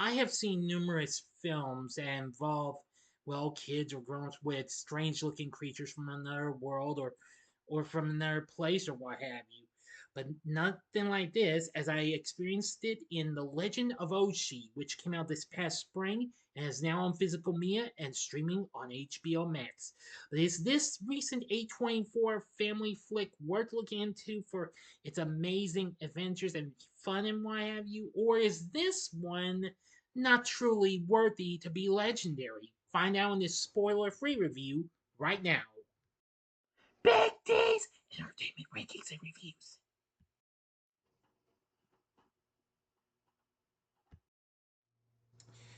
I have seen numerous films that involve, well, kids or grown-ups with strange-looking creatures from another world or from another place or what have you. But nothing like this, as I experienced it in The Legend of Ochi, which came out this past spring and is now on physical media and streaming on HBO Max. But is this recent A24 family flick worth looking into for its amazing adventures and fun and what have you? Or is this one not truly worthy to be legendary? Find out in this spoiler free review right now. Big D's Entertainment Rankings and Reviews.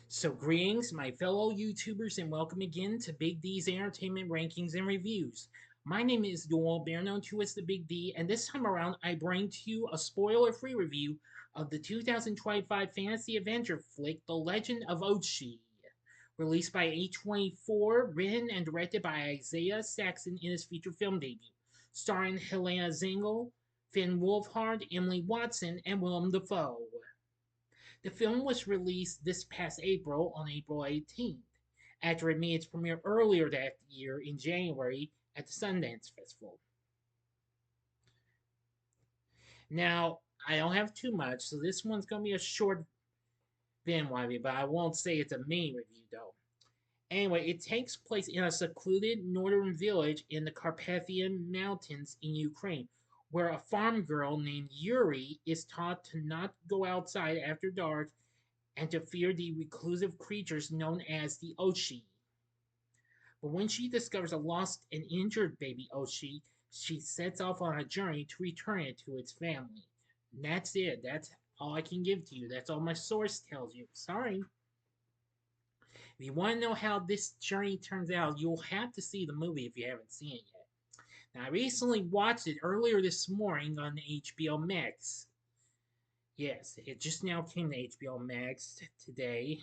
So, greetings, my fellow YouTubers, and welcome again to Big D's Entertainment Rankings and Reviews. My name is Doyle, better known to as the Big D, and this time around I bring to you a spoiler free review of the 2025 fantasy adventure flick The Legend of Ochi. Released by A24, written and directed by Isaiah Saxon in his feature film debut, starring Helena Zengel, Finn Wolfhard, Emily Watson, and Willem Dafoe. The film was released this past April on April 18th, after it made its premiere earlier that year in January at the Sundance Festival. Now, I don't have too much, so this one's going to be a short video review, but I won't say it's a main review though. Anyway, it takes place in a secluded northern village in the Carpathian Mountains in Ukraine, where a farm girl named Yuri is taught to not go outside after dark and to fear the reclusive creatures known as the Ochi. But when she discovers a lost and injured baby Ochi, she sets off on a journey to return it to its family. And that's it. That's all I can give to you. That's all my source tells you. Sorry. If you want to know how this journey turns out, you'll have to see the movie if you haven't seen it yet. Now, I recently watched it earlier this morning on HBO Max. Yes, it just now came to HBO Max today.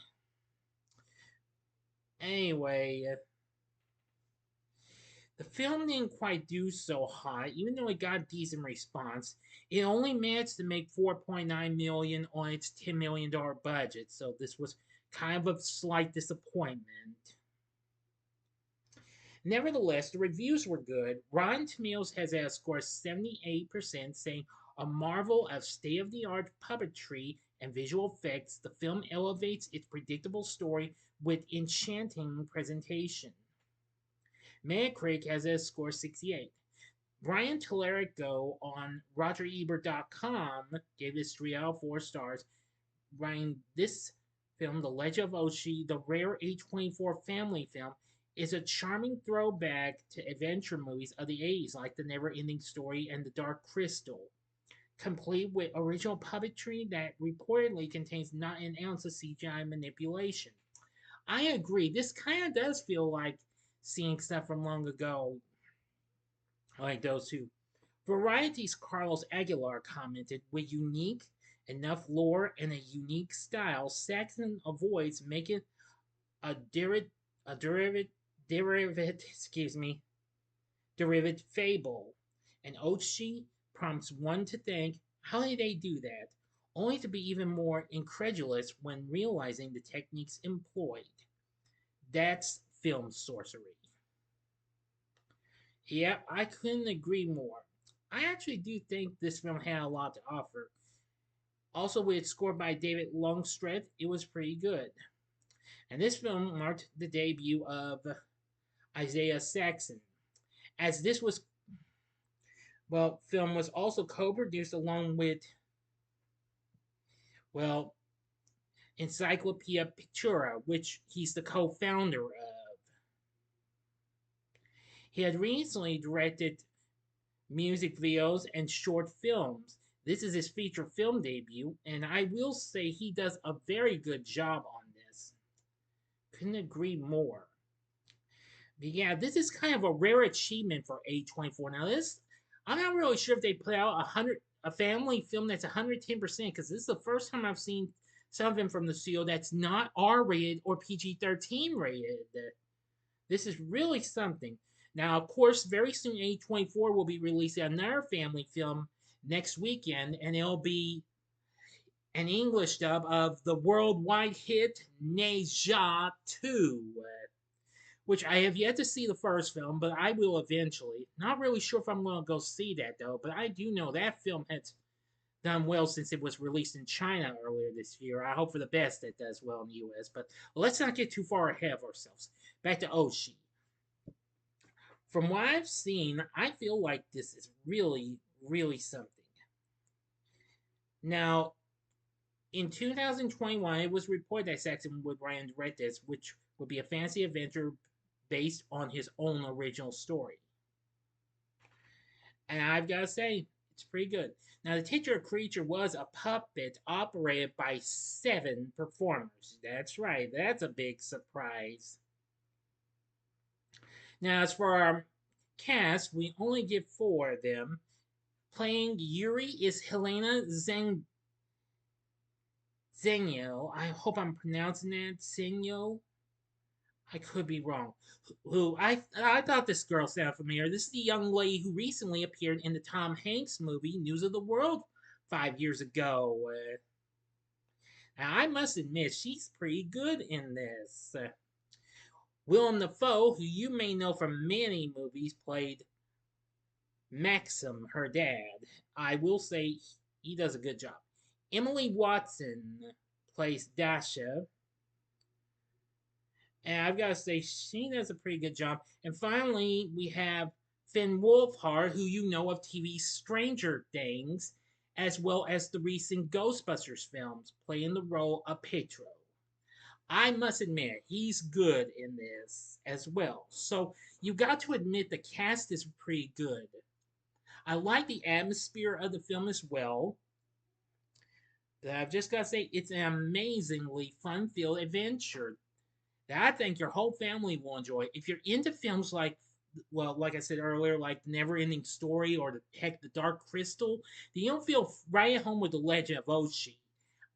Anyway, the film didn't quite do so hot, even though it got a decent response. It only managed to make $4.9 million on its $10 million budget, so this was kind of a slight disappointment. Nevertheless, the reviews were good. Rotten Tomatoes has a score of 78%, saying a marvel of state-of-the-art puppetry and visual effects. The film elevates its predictable story with enchanting presentation. Metacritic has a score of 68. Brian Tallarico on RogerEbert.com gave this 3 out of 4 stars, writing this film, The Legend of Ochi, the rare A24 family film, is a charming throwback to adventure movies of the 80s like The Never-Ending Story and The Dark Crystal, complete with original puppetry that reportedly contains not an ounce of CGI manipulation. I agree, this kind of does feel like seeing stuff from long ago, like those two. Variety's Carlos Aguilar commented, with unique enough lore and a unique style, Saxon avoids making a derivative fable. And Ochi prompts one to think, how did they do that? Only to be even more incredulous when realizing the techniques employed. That's film sorcery. Yeah, I couldn't agree more. I actually do think this film had a lot to offer. Also, with it scored by David Longstreth, it was pretty good. And this film marked the debut of Isaiah Saxon, as this was, well, film was also co-produced along with, well, Encyclopedia Pictura, which he's the co-founder of. He had recently directed music videos and short films. This is his feature film debut, and I will say he does a very good job on this. Couldn't agree more. But yeah, this is kind of a rare achievement for A24. Now this, I'm not really sure if they put out a family film that's 110%, because this is the first time I've seen something from the studio that's not R-rated or PG-13 rated. This is really something. Now, of course, very soon A24 will be releasing another family film next weekend, and it'll be an English dub of the worldwide hit Neja 2, which I have yet to see the first film, but I will eventually. Not really sure if I'm going to go see that though, but I do know that film has done well since it was released in China earlier this year. I hope for the best that does well in the US, but let's not get too far ahead of ourselves. Back to Oshi. From what I've seen, I feel like this is really, really something. Now, in 2021, it was reported that Saxon would write and direct this, which would be a fantasy adventure based on his own original story. And I've got to say, it's pretty good. Now, the titular creature was a puppet operated by 7 performers. That's right, that's a big surprise. Now, as for our cast, we only get 4 of them. Playing Yuri is Helena Zengel. I hope I'm pronouncing that. Zengel. I could be wrong. Who I thought this girl sounded familiar. This is the young lady who recently appeared in the Tom Hanks movie News of the World 5 years ago. I must admit she's pretty good in this. Willem Dafoe, who you may know from many movies, played Maxim, her dad. I will say he does a good job. Emily Watson plays Dasha. And I've got to say, she does a pretty good job. And finally, we have Finn Wolfhard, who you know of TV Stranger Things, as well as the recent Ghostbusters films, playing the role of Petro. I must admit, he's good in this as well. So you got to admit the cast is pretty good. I like the atmosphere of the film as well. But I've just got to say, it's an amazingly fun-filled adventure that I think your whole family will enjoy. If you're into films like, well, like I said earlier, like The Never Ending Story or the Dark Crystal, then you'll feel right at home with The Legend of Ochi.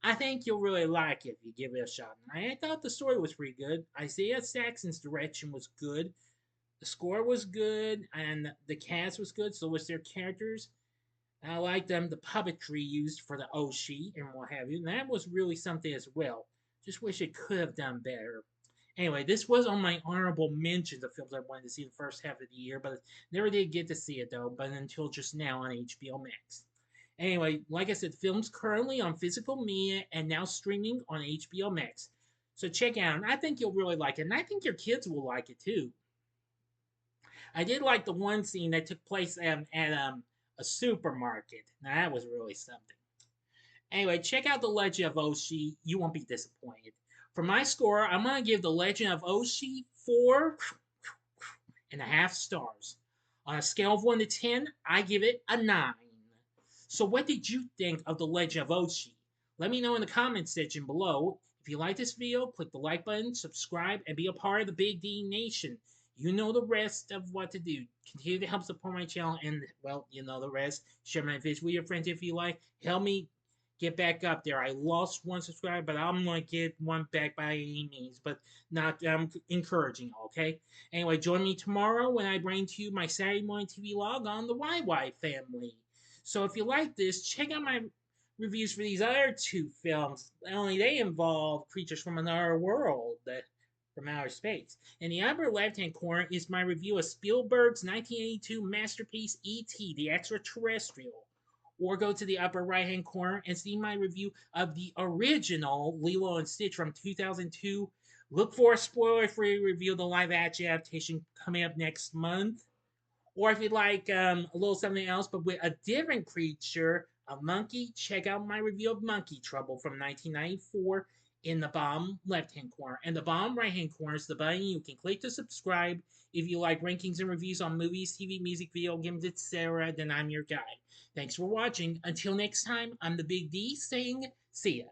I think you'll really like it if you give it a shot. And I thought the story was pretty good. Isaiah Saxon's direction was good. The score was good, and the cast was good. So was their characters. I liked the puppetry used for the Oshi and what have you. And that was really something as well. Just wish it could have done better. Anyway, this was on my honorable mentions of films I wanted to see the first half of the year, but never did get to see it though, but until just now on HBO Max. Anyway, like I said, the film's currently on physical media and now streaming on HBO Max. So check out, and I think you'll really like it, and I think your kids will like it too. I did like the one scene that took place at a supermarket. Now that was really something. Anyway, check out The Legend of Oshi. You won't be disappointed. For my score, I'm going to give The Legend of Oshi 4.5 stars. On a scale of 1 to 10, I give it a 9. So what did you think of The Legend of Ochi? Let me know in the comments section below. If you like this video, click the like button, subscribe, and be a part of the Big D Nation. You know the rest of what to do. Continue to help support my channel, and, well, you know the rest. Share my videos with your friends if you like. Help me get back up there. I lost 1 subscriber, but I'm going to get 1 back by any means. But not encouraging, okay? Anyway, join me tomorrow when I bring to you my Saturday morning TV log on the YY family. So if you like this, check out my reviews for these other 2 films. Only they involve creatures from another world, from outer space. In the upper left-hand corner is my review of Spielberg's 1982 masterpiece E.T. the Extraterrestrial. Or go to the upper right-hand corner and see my review of the original Lilo and Stitch from 2002. Look for a spoiler-free review of the live-action adaptation coming up next month. Or if you'd like a little something else, but with a different creature, a monkey, check out my review of Monkey Trouble from 1994 in the bottom left-hand corner. And the bottom right-hand corner is the button you can click to subscribe. If you like rankings and reviews on movies, TV, music, video games, etc., then I'm your guy. Thanks for watching. Until next time, I'm the Big D saying, see ya.